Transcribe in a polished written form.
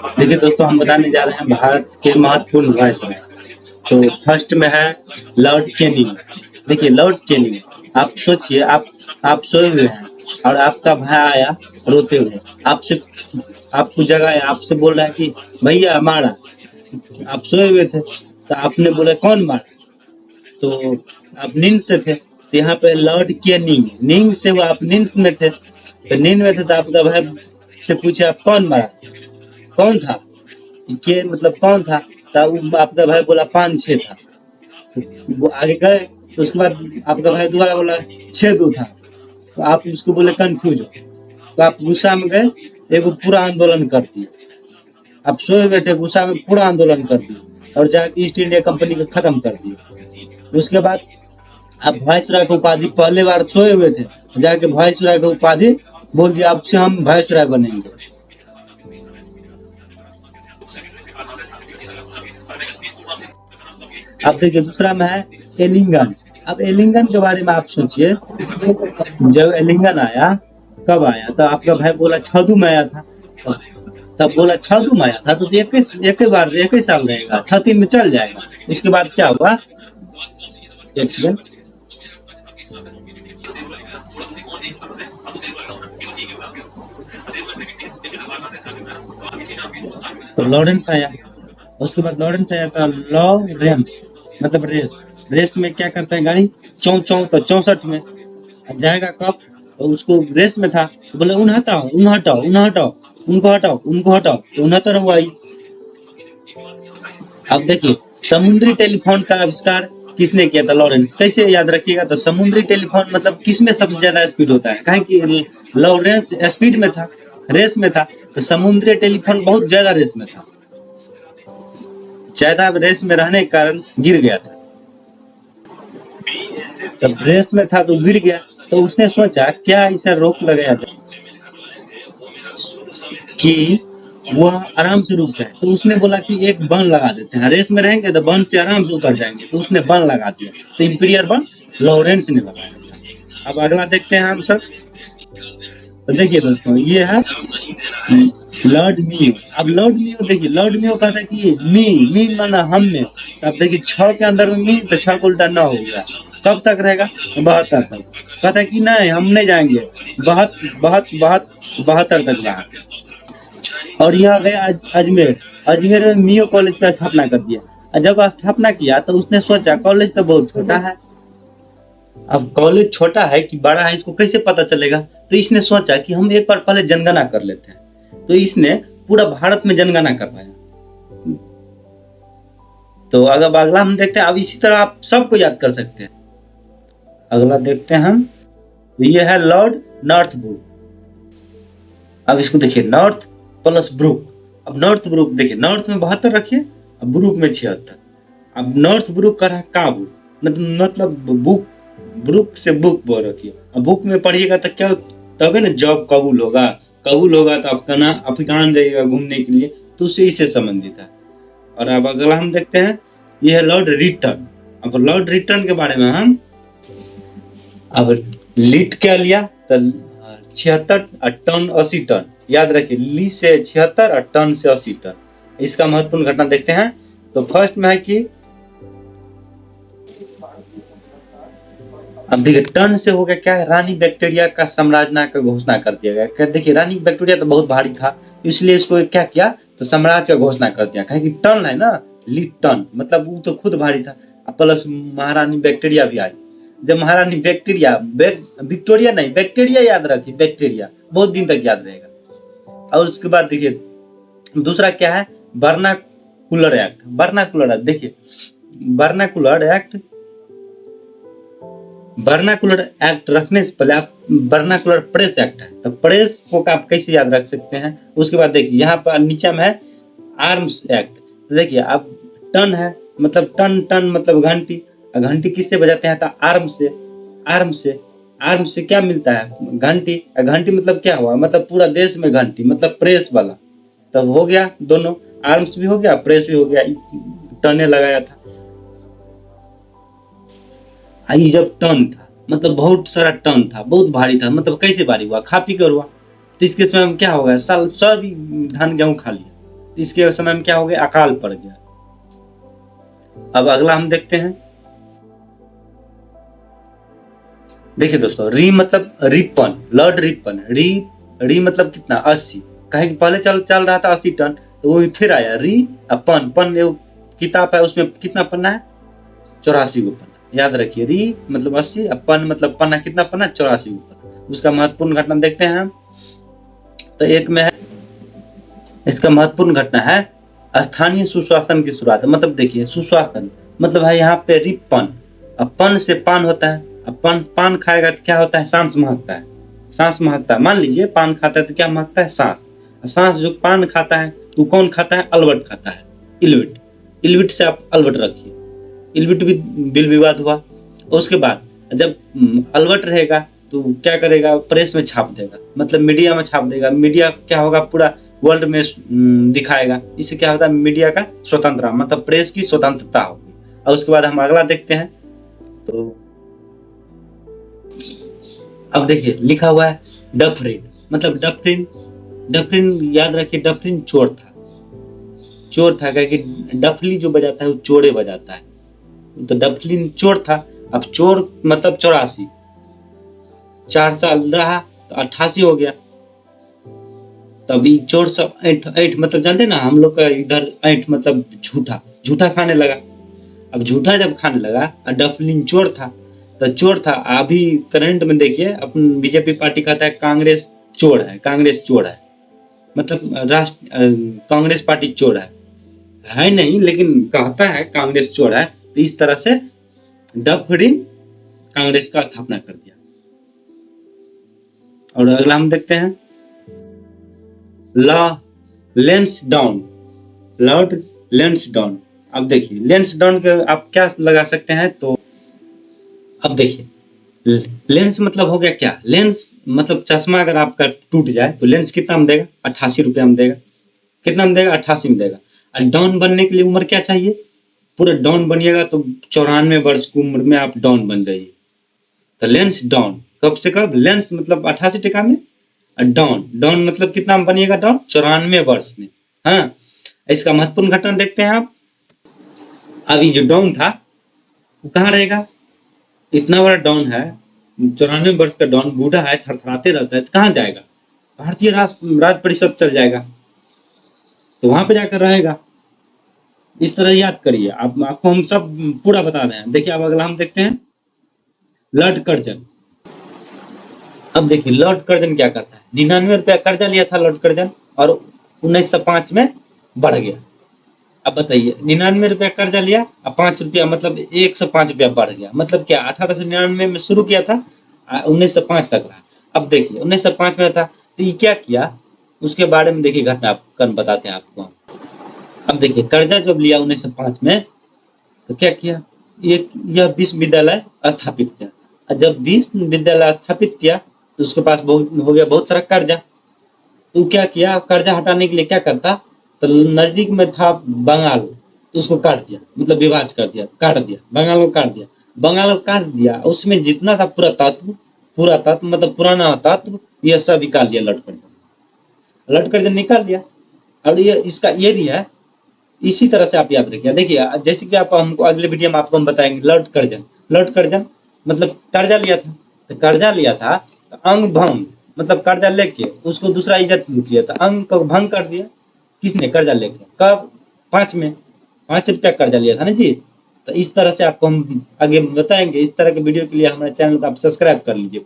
देखिए दोस्तों, हम बताने जा रहे हैं भारत के महत्वपूर्ण वॉइस में। तो फर्स्ट में है लॉर्ड कैनिंग। देखिए लॉर्ड कैनिंग, आप सोचिए, आप सोए हुए हैं और आपका भाई आया रोते हुए, आपसे आपको जगाया, आपसे बोल रहा है कि भैया मारा। आप सोए हुए थे तो आपने बोला कौन मारा, तो आप नींद से थे। तो यहाँ पे लॉर्ड कैनिंग, नींद से वो आप नींद में थे, तो नींद में थे तो आपका भाई से पूछे आप कौन मारा, कौन था, के मतलब कौन था। तब आपका भाई बोला 5-6 था। तो वो आगे गए, तो उसके बाद आपका भाई दोबारा बोला 6-2 था। तो आप उसको बोले कंफ्यूज हो, तो आप गुस्सा में गए, एगो पूरा आंदोलन कर दिए। आप सोए हुए थे, गुस्सा में पूरा आंदोलन कर दिए और जाके ईस्ट इंडिया कंपनी को खत्म कर दिए। उसके बाद आप वायसराय की उपाधि, पहले बार सोए हुए थे, जाके वायसराय की उपाधि बोल दिया, आपसे हम वायसराय बनेंगे। अब देखिए दूसरा में है एलिंगन। अब एलिंगन के बारे में आप सोचिए, जब एलिंगन आया, कब आया, तो आपका भाई बोला 6-2 में आया था। तब बोला 6-2 में आया था तो एक ही बार एक ही साल रहेगा, 6-3 में चल जाएगा। उसके बाद क्या हुआ, एक सेकंड, तो लॉरेंस आया। उसके बाद लॉरेंस आया था, लॉरेंस मतलब रेस। रेस में क्या करता है गाड़ी, चौ चौ तो 64 में। अब जाएगा कब, तो उसको रेस में था, तो बोले उन हटाओ, उन हटाओ, उन हटाओ, उनको हटाओ, उनको हटाओ, तो 69 हुआ ही। अब देखिए समुद्री टेलीफोन का आविष्कार किसने किया था, लॉरेंस। कैसे याद रखिएगा, तो समुद्री टेलीफोन मतलब किसमें सबसे ज्यादा स्पीड होता है, कहे कि लॉरेंस स्पीड में था, रेस में था, तो समुद्री टेलीफोन बहुत ज्यादा रेस में था, ज्यादा रेस में रहने के कारण गिर गया था। तब रेस में था तो गिर गया, तो उसने सोचा क्या इसे रोक लगाया जाए कि वह आराम से रुक जाए। तो उसने बोला कि एक बन लगा देते हैं, रेस में रहेंगे तो बन से आराम से उतर जाएंगे। तो उसने बन लगा दिया, तो इंपीरियर बन लॉरेंस ने लगाया। अब अगला देखते हैं हम सब। तो देखिए दोस्तों, ये है लॉर्ड मियो। अब लॉर्ड मियो देखिए, लॉर्ड मियो कहता है कि मी माना हम में। तो अब देखिए 6 के अंदर में मी, तो 6 को उल्टा 9 हो गया। कब तक रहेगा, 72 तक। कहता है कि नहीं हम नहीं जाएंगे, 72 तक रहा। और यह गया अजमेर। अजमेर में मियो कॉलेज का स्थापना कर दिया। और जब स्थापना किया तो उसने सोचा कॉलेज तो बहुत छोटा है, अब कॉलेज छोटा है कि बड़ा है इसको कैसे पता चलेगा। तो इसने सोचा कि हम एक बार पहले जनगणना कर लेते हैं। तो इसने पूरा भारत में जनगणना करवाया। तो अगर अगला हम देखते हैं, अब इसी तरह आप सबको याद कर सकते हैं। अगला देखते हैं हम, तो ये है लॉर्ड नॉर्थब्रुक। अब इसको देखिए, नॉर्थ प्लस ब्रुक। अब नॉर्थ ब्रुक देखिए, नॉर्थ में 72 रखिए, अब ब्रुक में 76। अब नॉर्थ ब्रुक का है काबुल, मतलब बुक, ब्रुक से बुक बोल रखिए। अब बुक में पढ़िएगा तो क्या, तबे ना जॉब कबूल होगा। कबूल होगा तो अफगान जाइएगा घूमने के लिए, तो उससे इससे संबंधित है। और अब अगला हम देखते हैं, ये है लॉर्ड रिटर्न। अब लॉर्ड रिटर्न के बारे में हम, अब लीट क्या लिया, तो 76 और टन 80 टन। याद रखिए, ली से 76 और टन से 80 टन। इसका महत्वपूर्ण घटना देखते हैं। तो फर्स्ट में है कि, अब देखिए टन से हो गया क्या है, रानी बैक्टीरिया का साम्राज्य का घोषणा कर दिया गया। देखिए रानी बैक्टीरिया तो बहुत भारी था, इसलिए इसको क्या किया, तो साम्राज्य का घोषणा कर दिया। कहे कि टन है ना, लीट टन मतलब वो तो खुद भारी था। प्लस महारानी बैक्टीरिया भी आई। जब महारानी बैक्टीरिया, विक्टोरिया नहीं बैक्टीरिया, याद रखिए बैक्टीरिया बहुत दिन तक याद रहेगा। और उसके बाद देखिए दूसरा क्या है, वर्नाकुलर एक्ट। वर्नाकुलर देखिए, वर्नाकुलर एक्ट रखने से पहले आप वर्नाकुलर प्रेस एक्ट है, तो प्रेस को आप कैसे याद रख सकते हैं। उसके बाद देखिए यहाँ पर नीचे में है आर्म्स एक्ट। तो देखिए अब टन है, मतलब टन मतलब घंटी, घंटी किससे बजाते हैं, तो आर्म से क्या मिलता है, घंटी। घंटी मतलब क्या हुआ, मतलब पूरा देश में घंटी मतलब प्रेस वाला। तब हो गया दोनों, आर्म्स भी हो गया, प्रेस भी हो गया, टने लगाया था। आई जब टन था मतलब बहुत सारा टन था, बहुत भारी था, मतलब कैसे भारी हुआ, खा पी कर हुआ। तो इसके समय में क्या होगा, साल सब धान गेहूं खा लिया। इसके समय में क्या हो गया, अकाल पड़ गया। अब अगला हम देखते हैं। देखिए दोस्तों, री मतलब रिपन, लॉर्ड रिपन। री मतलब कितना, 80। कहे कि पहले चल रहा था 80 टन, तो वो फिर आया री अपन। पन किताब है, उसमें कितना पन्ना है, 84 गो पन्ना। याद रखिए, री मतलब 80, अपन मतलब पन्ना, कितना पन्ना, 84 गो पन्ना। उसका महत्वपूर्ण घटना देखते हैं हम। तो एक में है, इसका महत्वपूर्ण घटना है स्थानीय सुशासन की शुरुआत। मतलब देखिए, सुशासन मतलब है यहाँ पे रिपन। अपन से पान होता है, अपन पान खाएगा तो क्या होता है, सांस महकता है। सांस महकता है, मान लीजिए पान खाता है तो क्या महकता है, सांस। सांस जो पान खाता है तो कौन खाता है, अलवट खाता है, इलविट। इलविट से आप अलवट रखिए, इलविट भी बिल विवाद हुआ। उसके बाद जब अलवट रहेगा तो क्या करेगा, प्रेस में छाप देगा, मतलब मीडिया में छाप देगा। मीडिया क्या होगा, पूरा वर्ल्ड में दिखाएगा। इससे क्या होता है, मीडिया का स्वतंत्रता, मतलब प्रेस की स्वतंत्रता होगी। और उसके बाद हम अगला देखते हैं। तो अब देखिए लिखा हुआ है डफरिन, मतलब डफरिन। डफरिन याद रखिए, डफरिन चोर था। चोर था, क्योंकि डफली जो बजाता है वो चोरे बजाता है। तो डफलिन चोर था। अब चोर मतलब 84, 4 साल रहा तो 88 हो गया। तभी चोर सब ऐठ मतलब जानते ना हम लोग का इधर, ऐठ मतलब झूठा, झूठा खाने लगा। अब झूठा जब खाने लगा, डफलिन चोर था, तो चोर था। अभी करंट में देखिए, अपन बीजेपी पार्टी कहता है कांग्रेस चोर है, कांग्रेस चोर है, मतलब राष्ट्र कांग्रेस पार्टी चोर है नहीं, लेकिन कहता है कांग्रेस चोर है। तो इस तरह से डफरिन कांग्रेस का स्थापना कर दिया। और अगला हम देखते हैं, लॉ लेंसडाउन, लॉर्ड लेंसडाउन। अब देखिए लेंसडाउन के आप क्या लगा सकते हैं, तो अब देखिए लेंस मतलब हो गया क्या, लेंस मतलब चश्मा अगर आपका टूट जाए तो लेंस कितना में देगा, 88 रुपया में देगा। कितना में देगा, 88 में देगा। और डॉन बनने के लिए उम्र क्या चाहिए, पूरा डॉन बनिएगा तो 94 वर्ष की उम्र में आप डॉन बन जाइए। तो लेंस डॉन कब से कब, लेंस मतलब 88 टका में, डॉन डॉन मतलब कितना में बनिएगा डॉन, 94 वर्ष में। हाँ, इसका महत्वपूर्ण घटना देखते हैं आप। अभी जो डॉन था वो कहाँ रहेगा, इतना बड़ा डॉन है, 94 वर्ष का डॉन, बूढ़ा है, थरथराते रहता है, तो कहाँ जाएगा, भारतीय राज परिषद चल जाएगा, तो वहां पे जाकर रहेगा। इस तरह याद करिए आप, आपको हम सब पूरा बता रहे हैं। देखिए अब अगला हम देखते हैं, लॉर्ड कर्जन। अब देखिए लॉर्ड कर्जन क्या करता है, 99 रुपया कर्जा लिया था लॉर्ड कर्जन, और 1905 में बढ़ गया। अब बताइए 99 रुपया कर्जा लिया, अब 5 रुपया मतलब 105 रुपया बढ़ गया। मतलब क्या, 1899 में शुरू किया था, 1905 तक रहा। अब देखिए 1905 में था, तो ये क्या किया, उसके बारे में देखिए घटना बताते हैं आपको। अब देखिए कर्जा जब लिया 1905 में, तो क्या किया, यह विश्वविद्यालय स्थापित किया। और जब विश्वविद्यालय स्थापित किया तो उसके पास हो गया बहुत सारा कर्जा। तो क्या किया, कर्जा हटाने के लिए क्या करता, तो नजदीक में था बंगाल, तो उसको काट दिया, मतलब विभाज कर दिया, काट दिया, बंगाल को काट दिया। बंगाल को काट दिया, उसमें जितना था पूरा तत्व मतलब पुराना तत्व, यह सब निकाल लिया लॉर्ड कर्जन निकाल लिया। और ये इसका ये भी है, इसी तरह से आप याद रखिए। देखिए जैसे कि आप हमको अगले वीडियो में आपको हम बताएंगे, लॉर्ड कर्जन मतलब कर्जा लिया था, तो कर्जा लिया था तो अंग भंग, मतलब कर्जा लेके उसको दूसरा इज्जत लूट लिया था, अंग को भंग कर दिया। किसने, कर्जा लेके, कब, 5 में, 5 रुपया कर्जा लिया था ना जी। तो इस तरह से आपको हम आगे बताएंगे। इस तरह के वीडियो के लिए हमारे चैनल को आप सब्सक्राइब कर लीजिए।